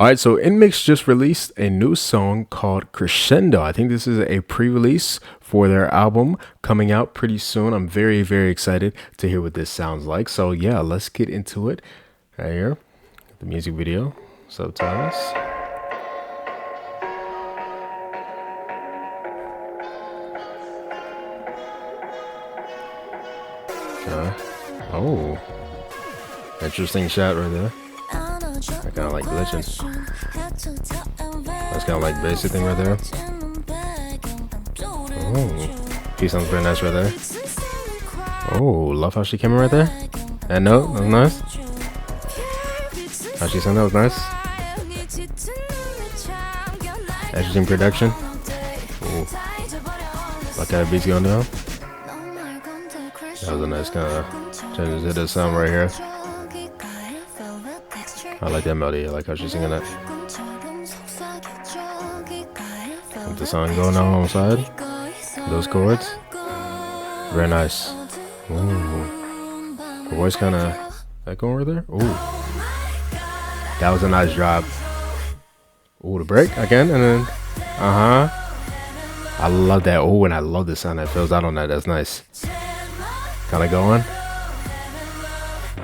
All right, so NMIXX just released a new song called Crescendo. I think this is a pre-release for their album coming out pretty soon. I'm very, very excited to hear what this sounds like. So yeah, let's get into it. Right here, the music video, subtitles. Oh, interesting shot right there. I kind of like glitching. That's kind of like basic thing right there. Oh, she sounds very nice right there. Oh, love how she came in right there. That note, that was nice. How she sang, that was nice. Interesting production. Ooh. Like how the beat's going down. That was a nice kind of changes to the sound right here. I like that melody. I like how she's singing that. With the song going on the side. Those chords. Very nice. Ooh. Her voice kind of echoing right there. Ooh. That was a nice drop. Ooh, the break again. And then, I love that. Oh, and I love the sound that fills out on that. That's nice. Kind of going.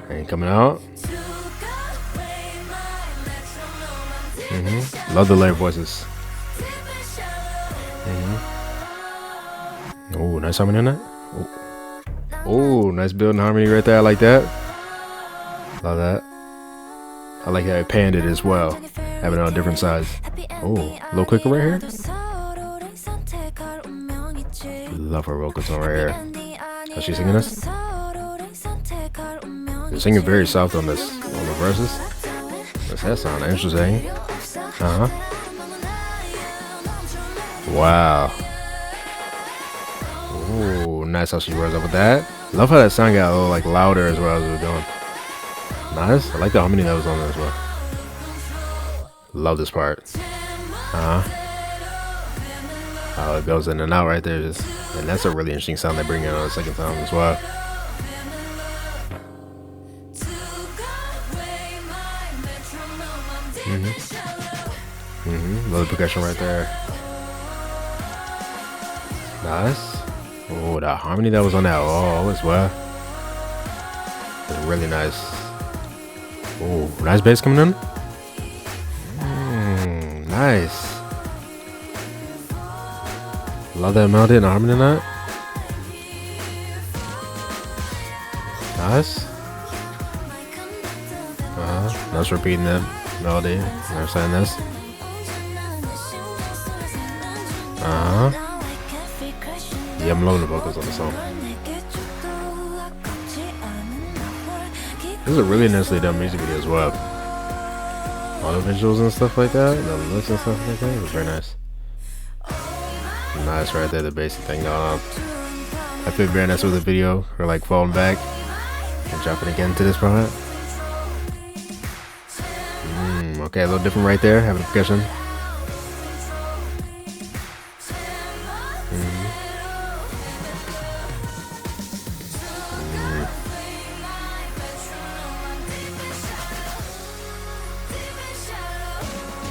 And coming out. Love the layer voices. Oh, nice harmony on that. Oh, nice building harmony right there. I like that. Love that. I like how it panned it as well, having it on different sides. Oh, a little quicker right here. Love her vocal tone right here. How's she singing this? She's singing very soft on this, on the verses. Does that sound interesting? Wow. Ooh, nice how she rolls up with that. Love how that sound got a little like louder as well as we were going. Nice. I like the harmony that was on there as well. Love this part. How it goes in and out right there. And that's a really interesting sound they bring in on the second time as well. Love the percussion right there. Nice. Oh, the harmony that was on that as well. It's really nice. Oh, nice bass coming in. Nice. Love that melody and the harmony in that. Nice. Nice repeating that melody. Never saying this. Yeah, I'm loving the vocals on the song. This is a really nicely done music video as well. All the visuals and stuff like that, the looks and stuff like that, it was very nice. Nice right there, the basic thing going on. I feel very nice with the video, or like falling back and jumping again to this part. Okay, a little different right there, having a percussion.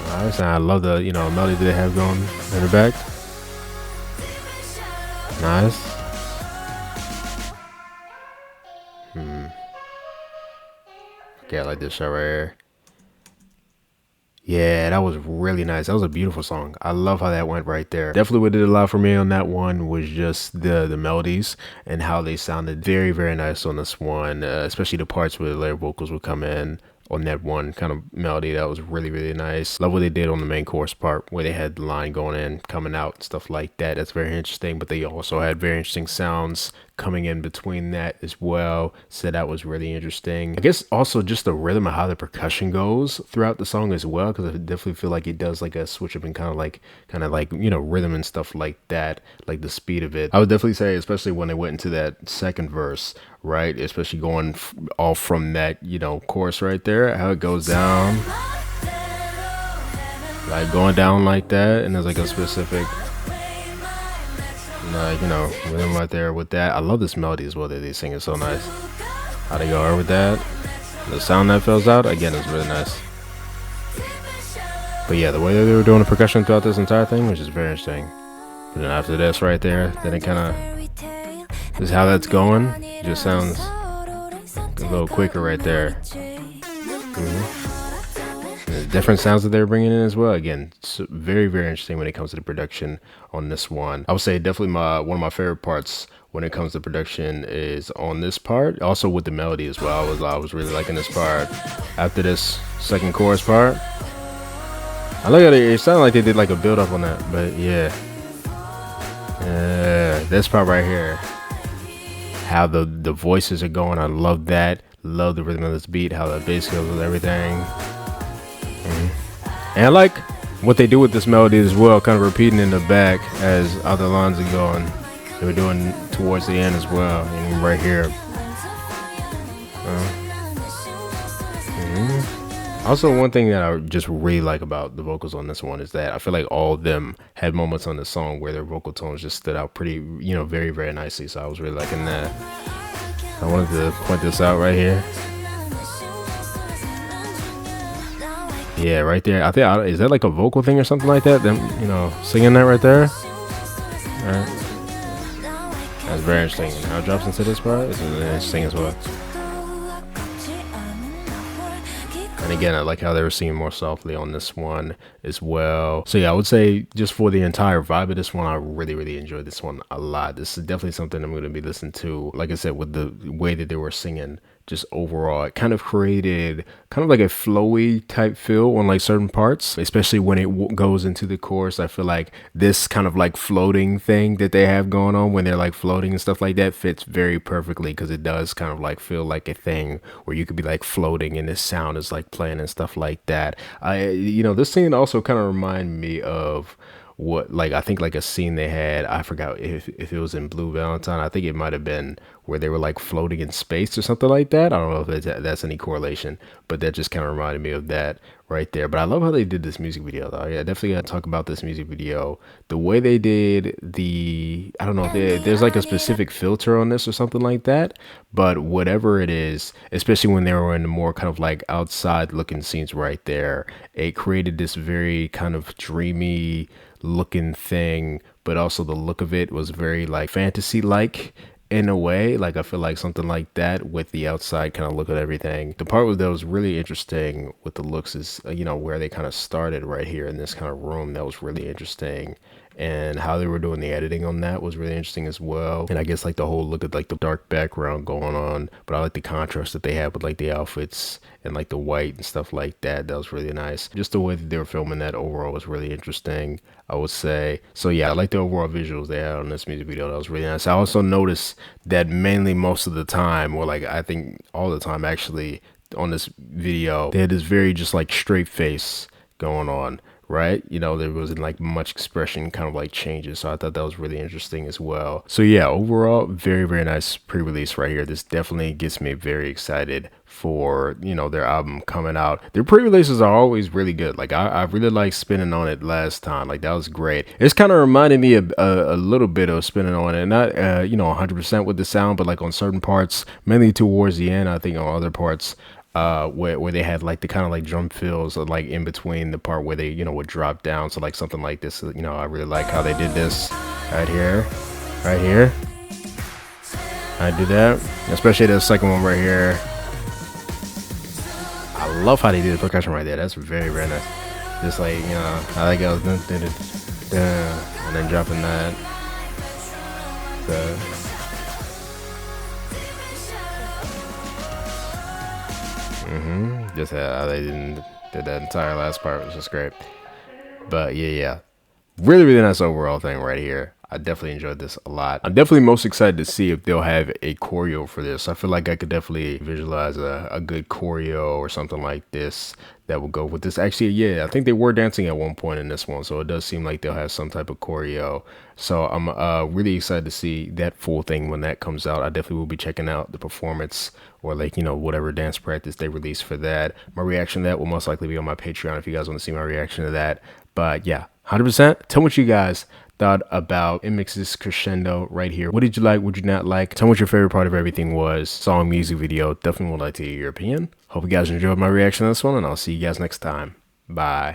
Nice, and I love the melody they have going in the back. Nice. Okay, I like this shot right here. Yeah, that was really nice. That was a beautiful song. I love how that went right there. Definitely what did a lot for me on that one was just the melodies and how they sounded very, very nice on this one, especially the parts where the layer vocals would come in on that one kind of melody. That was really, really nice. Love what they did on the main chorus part where they had the line going in, coming out, stuff like that. That's very interesting, but they also had very interesting sounds coming in between that as well, so that was really interesting. I guess also just the rhythm of how the percussion goes throughout the song as well, because I definitely feel like it does like a switch up and kind of like rhythm and stuff like that, like the speed of it. I would definitely say, especially when they went into that second verse, right, especially going off from that chorus right there, how it goes down, like going down like that, and there's like a specific rhythm right there with that. I love this melody as well that they sing. It's so nice how they go over with that. The sound that fills out again is really nice. But yeah, the way that they were doing the percussion throughout this entire thing was just very interesting. And then after this right there, then it kind of, this is how that's going. It just sounds a little quicker right there. The different sounds that they're bringing in as well. Again, it's very, very interesting when it comes to the production on this one. I would say definitely one of my favorite parts when it comes to production is on this part. Also with the melody as well. I was really liking this part. After this second chorus part, I look at it. It sounded like they did like a build up on that, but yeah. This part right here, how the voices are going, I love that. Love the rhythm of this beat, how the bass goes with everything. And I like what they do with this melody as well, kind of repeating in the back as other lines are going. They were doing towards the end as well, and right here. Also, one thing that I just really like about the vocals on this one is that I feel like all of them had moments on the song where their vocal tones just stood out pretty, very, very nicely. So I was really liking that. I wanted to point this out right here. Yeah, right there. I think, is that like a vocal thing or something like that? Them, singing that right there. All right. That's very interesting. And how it drops into this part is interesting as well. And again, I like how they were singing more softly on this one as well. So yeah, I would say just for the entire vibe of this one, I really, really enjoyed this one a lot. This is definitely something I'm going to be listening to. Like I said, with the way that they were singing, just overall, it kind of created kind of like a flowy type feel on like certain parts, especially when it goes into the chorus. I feel like this kind of like floating thing that they have going on when they're like floating and stuff like that fits very perfectly, because it does kind of like feel like a thing where you could be like floating and this sound is like playing and stuff like that. This scene also kind of remind me of what, like, I think like a scene they had, I forgot if it was in Blue Valentine. I think it might have been where they were like floating in space or something like that. I don't know if that's any correlation, but that just kind of reminded me of that right there. But I love how they did this music video though. Yeah, definitely gotta talk about this music video. The way they did I don't know if there's like a specific filter on this or something like that, but whatever it is, especially when they were in the more kind of like outside looking scenes right there, it created this very kind of dreamy looking thing, but also the look of it was very like fantasy like in a way. Like I feel like something like that with the outside kind of look at everything. The part that was really interesting with the looks is where they kind of started right here in this kind of room. That was really interesting, and how they were doing the editing on that was really interesting as well. And I guess like the whole look at like the dark background going on, but I like the contrast that they had with like the outfits and like the white and stuff like that. That was really nice. Just the way that they were filming that overall was really interesting, I would say. So yeah, I like the overall visuals they had on this music video. That was really nice. I also noticed that mainly most of the time, or like I think all the time actually, on this video, they had this very just like straight face going on, right? There wasn't like much expression kind of like changes. So I thought that was really interesting as well. So yeah, overall, very, very nice pre-release right here. This definitely gets me very excited for their album coming out. Their pre-releases are always really good. Like I really like Spinning on It last time. Like that was great. It's kind of reminded me of a little bit of Spinning on It, not 100% with the sound, but like on certain parts, mainly towards the end. I think on other parts where they had like the kind of like drum fills like in between the part where they would drop down. So like something like this, I really like how they did this right here. I do that, especially the second one right here. I love how they did the percussion right there. That's very, very nice. Just like, I like it was and then dropping that. Just how they did that entire last part was just great. But yeah, really, really nice overall thing right here. I definitely enjoyed this a lot. I'm definitely most excited to see if they'll have a choreo for this. I feel like I could definitely visualize a good choreo or something like this that will go with this. Actually, yeah, I think they were dancing at one point in this one, so it does seem like they'll have some type of choreo. So I'm really excited to see that full thing when that comes out. I definitely will be checking out the performance or like, whatever dance practice they release for that. My reaction to that will most likely be on my Patreon if you guys want to see my reaction to that. But yeah, 100%. Tell me what you guys thought about NMIXX Crescendo right here. What did you like? What did you not like? Tell me what your favorite part of everything was. Song, music video. Definitely would like to hear your opinion. Hope you guys enjoyed my reaction to this one, and I'll see you guys next time. Bye.